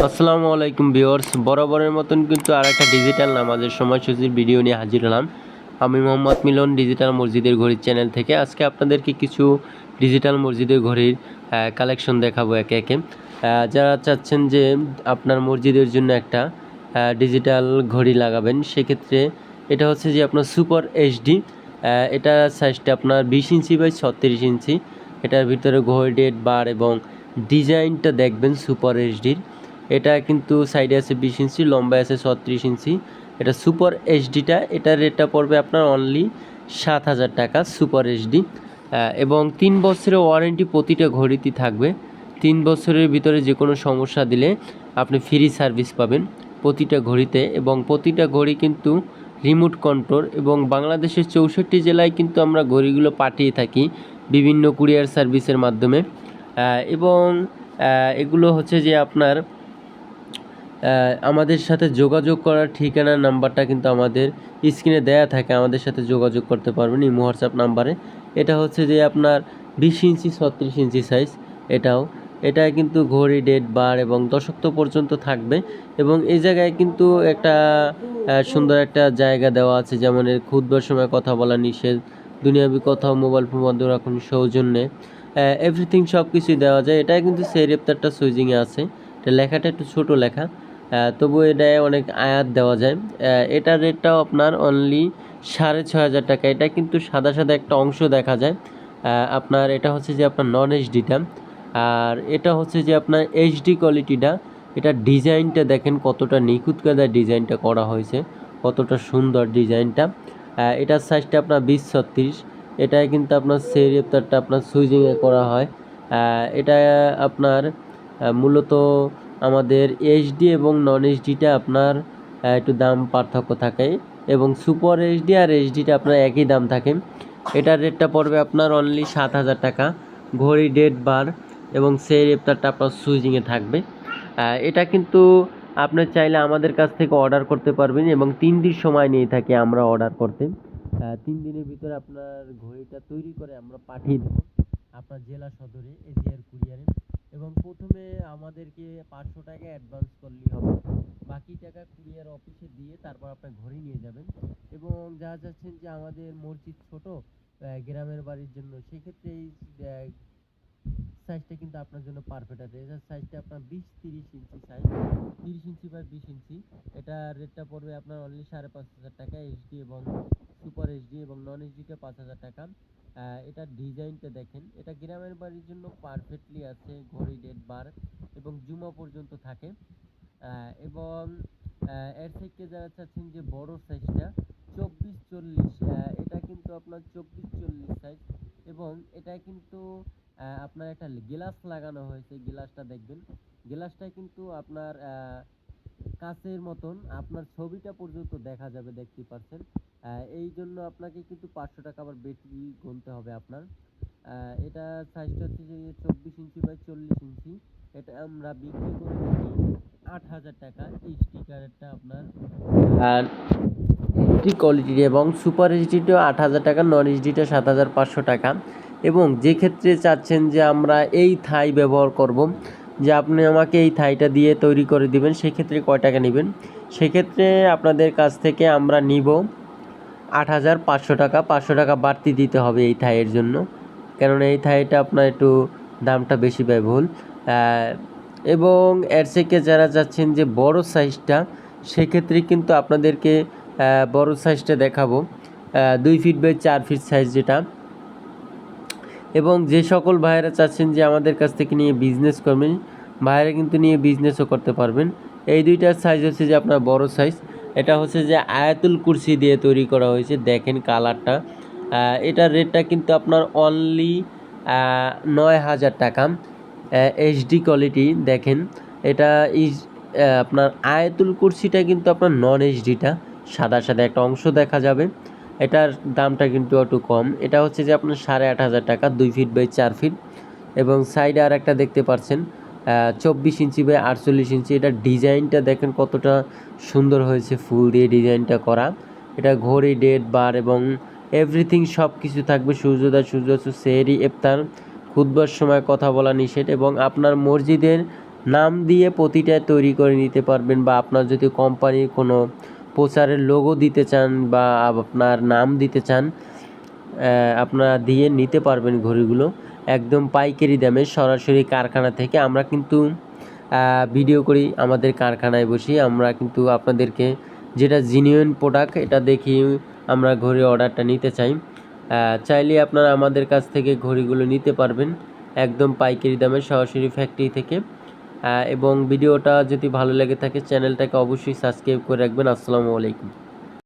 আসসালামু আলাইকুম ভিউয়ার্স, বরাবরের মতন কিন্তু আর একটা ডিজিটাল নামাজের সময়সূচির ভিডিও নিয়ে হাজির হলাম। আমি মোহাম্মদ মিলন, ডিজিটাল মসজিদের ঘড়ির চ্যানেল থেকে। আজকে আপনাদেরকে কিছু ডিজিটাল মসজিদের ঘড়ির কালেকশন দেখাবো একে একে। যারা চাচ্ছেন যে আপনার মসজিদের জন্য একটা ডিজিটাল ঘড়ি লাগাবেন, সেক্ষেত্রে এটা হচ্ছে যে আপনার সুপার এইচডি। এটা সাইজটা আপনার 20 ইঞ্চি বাই 36 ইঞ্চি। এটার ভিতরে ঘড়ি, ডেট, বার এবং ডিজাইনটা দেখবেন সুপার এইচডির। এটা কিন্তু সাইডে আছে 20 ইঞ্চি, লম্বায় আছে 36 ইঞ্চি। এটা সুপার এইচডিটা, এটার রেটটা পড়বে আপনার অনলি 7,000 টাকা সুপার এইচডি। এবং 3 বছরের ওয়ারেন্টি প্রতিটা ঘড়িতেই থাকবে। 3 বছরের ভিতরে যে কোনো সমস্যা দিলে আপনি ফ্রি সার্ভিস পাবেন প্রতিটা ঘড়িতে, এবং প্রতিটা ঘড়ি কিন্তু রিমোট কন্ট্রোল, এবং বাংলাদেশের 64 জেলায় কিন্তু আমরা ঘড়িগুলো পাঠিয়ে থাকি বিভিন্ন কুরিয়ার সার্ভিসের মাধ্যমে। এবং এগুলো হচ্ছে যে আপনার আমাদের সাথে যোগাযোগ করার ঠিকানার নাম্বারটা কিন্তু আমাদের স্ক্রিনে দেয়া থাকে, আমাদের সাথে যোগাযোগ করতে পারবেন ইমো হোয়াটসঅ্যাপ নাম্বারে। এটা হচ্ছে যে আপনার 20 ইঞ্চি 36 ইঞ্চি সাইজ। এটা কিন্তু ঘড়ি, ডেট, বার এবং দশক্ত পর্যন্ত থাকবে। এবং এই জায়গায় কিন্তু একটা সুন্দর একটা জায়গা দেওয়া আছে, যেমন এর খুতবার সময় কথা বলা নিষেধ, দুনিয়াবি কথা, মোবাইল ফোন বন্ধ রাখুন সৌজন্যে, এভরিথিং সব কিছুই দেওয়া যায়। এটা কিন্তু সেই রেপ্তারটা সুইজিংয়ে আছে। এটা লেখাটা একটু ছোটো লেখা, তবু এটায় অনেক আয়াত দেওয়া যায়। এটার রেটটাও আপনার অনলি 6,500 টাকা। এটা কিন্তু সাদা সাদা একটা অংশ দেখা যায়। আপনার এটা হচ্ছে যে আপনার নন এইচডিটা, আর এটা হচ্ছে যে আপনার এইচডি কোয়ালিটিটা। এটা ডিজাইনটা দেখেন কতটা নিখুঁত কায়দায় ডিজাইনটা করা হয়েছে, কতটা সুন্দর ডিজাইনটা। এটার সাইজটা আপনার 20-36। এটায় কিন্তু আপনার সেই রেপ্তারটা আপনার সুইজিংয়ে করা হয়। এটা আপনার মূলত আমাদের এইচডি এবং নন এইচডিটা আপনার একটু দাম পার্থক্য থাকে, এবং সুপার এইচডি আর এইচডিটা আপনার একই দাম থাকে। এটার রেটটা পড়বে আপনার অনলি 7,000 টাকা। ঘড়ি, ডেট, বার এবং সেই রেপ্তারটা আপনার সুইজিংয়ে থাকবে। এটা কিন্তু আপনি চাইলে আমাদের কাছ থেকে অর্ডার করতে পারবেন, এবং 3 দিন সময় নিয়ে থাকি আমরা অর্ডার করতে। 3 দিনের ভিতরে আপনার ঘড়িটা তৈরি করে আমরা পাঠিয়ে দেবো আপনার জেলা সদরে এজিআর কুরিয়ারে। এবং প্রথমে আমাদেরকে 500 টাকা অ্যাডভান্স করলেই হবে, বাকি টাকা কুরিয়ার অফিসে দিয়ে তারপর আপনার ঘড়ি নিয়ে যাবেন। এবং যারা চাচ্ছেন যে আমাদের মসজিদ ছোট, গ্রামের বাড়ির জন্য, সেক্ষেত্রে এই সাইজটা কিন্তু আপনার জন্য পারফেক্ট আছে। এটার সাইজটা আপনার 20-30 ইঞ্চি সাইজ, 30 ইঞ্চি বাই 20 ইঞ্চি। এটা রেটটা পড়বে আপনার অনলি 5,500 টাকা এইচডি এবং সুপার এইচডি, এবং নন এইচডিটা 5,000 টাকা। এটার ডিজাইনটা দেখেন, এটা গ্রামের বাড়ির জন্য পারফেক্টলি আছে। ঘড়ি, ডেট, বার এবং জুমা পর্যন্ত থাকে। এবং এর থেকে যারা চাচ্ছেন যে বড় সাইজটা 24-40, এটা কিন্তু আপনার 24-40 সাইজ। এবং এটা কিন্তু আপনার একটা গ্লাস লাগানো হয়েছে, গ্লাসটা দেখবেন। গ্লাসটা কিন্তু আপনার কাচের মতন, আপনার ছবিটা পর্যন্ত দেখা যাবে, দেখতে পাচ্ছেন। এই জন্য আপনাকে কিন্তু 500 টাকা আবার বেশি গুনতে হবে আপনার। এটা সাইজটা হচ্ছে যে 24 ইঞ্চি বাই 40 ইঞ্চি। এটা আমরা বিক্রি করে থাকি 8,000 টাকা এই স্টিকারটা আপনার। আর এইচডি কোয়ালিটির এবং সুপার এইচডিটাও 8,000 টাকা, নন এইচডিটা 7,500 টাকা। এবং যে ক্ষেত্রে চাচ্ছেন যে আমরা এই থাই ব্যবহার করব, যে আপনি আমাকে এই থাইটা দিয়ে তৈরি করে দিবেন, সেক্ষেত্রে কয় টাকা নেবেন? সেক্ষেত্রে আপনাদের কাছ থেকে আমরা নিব 8,500 টাকা। 500 টাকা বাড়তি দিতে হবে এই থাইয়ের জন্য, কেননা এই থাইটা আপনার একটু দামটা বেশি ব্যয়বহুল। এবং এর থেকে যারা যাচ্ছেন যে বড় সাইজটা, সেক্ষেত্রে কিন্তু আপনাদেরকে বড় সাইজটা দেখাবো, 2 ফিট বাই 4 ফিট সাইজ যেটা। এবং যে সকল ভাইয়েরা চাচ্ছেন যে আমাদের কাছ থেকে নিয়ে বিজনেস করবেন, ভাইয়েরা কিন্তু নিয়ে বিজনেসও করতে পারবেন। এই দুইটার সাইজ হচ্ছে যে আপনার বড় সাইজ। এটা হচ্ছে যে আয়াতুল কুরসি দিয়ে তৈরি করা হয়েছে, দেখেন কালারটা। এটার রেটটা কিন্তু আপনার অনলি 9,000 টাকা। এইচডি কোয়ালিটি দেখেন। এটা আপনার আয়াতুল কুরসিটা কিন্তু আপনার নন এইচডিটা, সাদা সাদা একটা অংশ দেখা যাবে। এটার দামটা কিন্তু একটু কম। এটা হচ্ছে যে আপনার 8,500 টাকা, 2 ফিট বাই 4 ফিট। এবং সাইডে আর একটা দেখতে পাচ্ছেন 24 ইঞ্চি বাই 48 ইঞ্চি। এটার ডিজাইনটা দেখেন কতটা সুন্দর হয়েছে, ফুল দিয়ে ডিজাইনটা করা। এটা ঘড়ি, ডেট, বার এবং এভরিথিং সব কিছু থাকবে। সূর্যোদয়, সূর্যাস্ত, সেহরি, ইফতার, খুতবার সময় কথা বলা নিষেধ। এবং আপনার মসজিদের নাম দিয়ে প্রতিটা তৈরি করে নিতে পারবেন, বা আপনার যদি কোম্পানির কোনো প্রচারের লোগো দিতে চান বা আপনার নাম দিতে চান, আপনারা দিয়ে নিতে পারবেন ঘড়িগুলো একদম পাইকারি দামে সরাসরি কারখানা থেকে। আমরা কিন্তু ভিডিও করি আমাদের কারখানায় বসি, আমরা কিন্তু আপনাদেরকে যেটা জেনুইন প্রোডাক্ট এটা দেখিয়ে আমরা ঘড়ির অর্ডারটা নিতে চাই। চাইলে আপনারা আমাদের কাছ থেকে ঘড়িগুলো নিতে পারবেন একদম পাইকারি দামে সরাসরি ফ্যাক্টরি থেকে। এবং ভিডিওটা যদি ভালো লেগে থাকে চ্যানেলটাকে অবশ্যই সাবস্ক্রাইব করে রাখবেন। আসসালামু আলাইকুম।